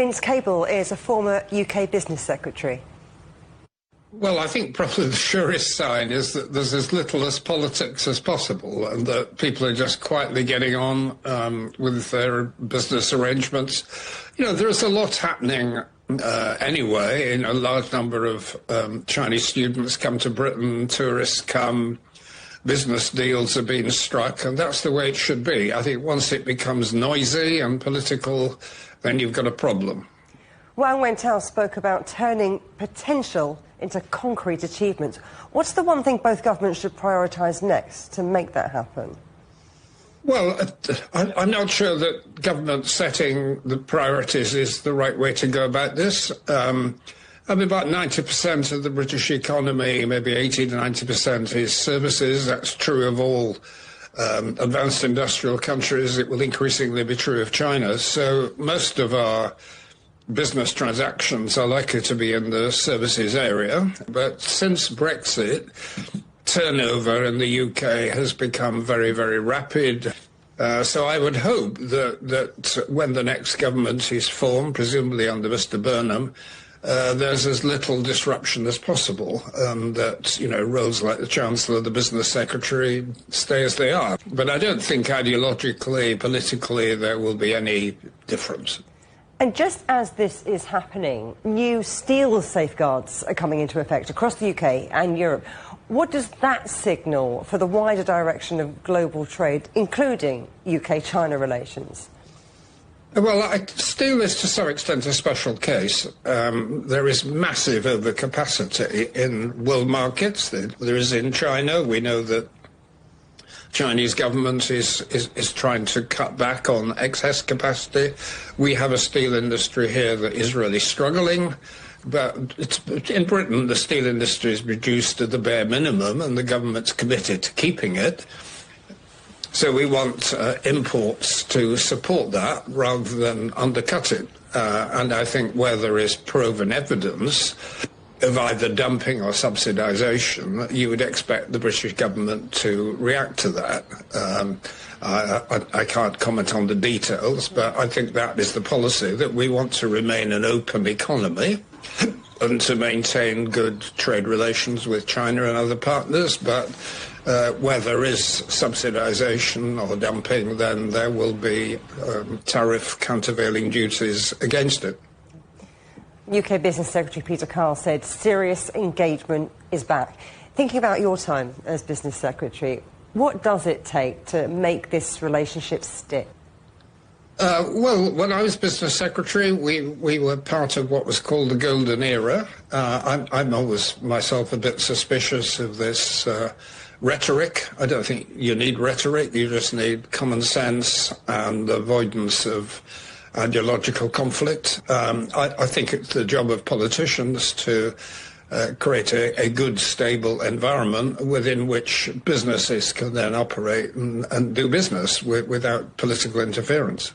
Vince Cable is a former UK business secretary. Well, I think probably the surest sign is that there's as little as politics as possible, and that people are just quietly getting on with their business arrangements. You know, there's a lot happening anyway. A large number of Chinese students come to Britain, tourists come, business deals are being struck, and that's the way it should be. I think once it becomes noisy and political, then you've got a problem. Wang Wentao spoke about turning potential into concrete achievements. What's the one thing both governments should prioritise next to make that happen? Well, I'm not sure that government setting the priorities is the right way to go about this. I mean, about 90% of the British economy, maybe 80 to 90% is services. That's true of all advanced industrial countries. It will increasingly be true of China. So most of our business transactions are likely to be in the services area. But since Brexit, turnover in the UK has become very, very rapid. So I would hope that when the next government is formed, presumably under Mr. Burnham, there's as little disruption as possible, that, you know, roles like the Chancellor, the Business Secretary stay as they are. But I don't think ideologically, politically, there will be any difference. And just as this is happening, new steel safeguards are coming into effect across the UK and Europe. What does that signal for the wider direction of global trade, including UK-China relations? Well, steel is to some extent a special case. There is massive overcapacity in world markets. There is in China. We know that Chinese government is trying to cut back on excess capacity. We have a steel industry here that is really struggling. But in Britain, the steel industry is reduced to the bare minimum, and the government's committed to keeping it. So we want imports to support that rather than undercut it. And I think where there is proven evidence of either dumping or subsidization, you would expect the British government to react to that. I can't comment on the details, but I think that is the policy, that we want to remain an open economy and to maintain good trade relations with China and other partners, but where there is subsidization or dumping, then there will be tariff countervailing duties against it. UK Business Secretary Peter Carl said serious engagement is back. Thinking about your time as Business Secretary, what does it take to make this relationship stick? Well, when I was Business Secretary, we were part of what was called the Golden Era. I'm always myself a bit suspicious of this rhetoric. I don't think you need rhetoric, you just need common sense and avoidance of ideological conflict. I think it's the job of politicians to create a good, stable environment within which businesses can then operate and do business without political interference.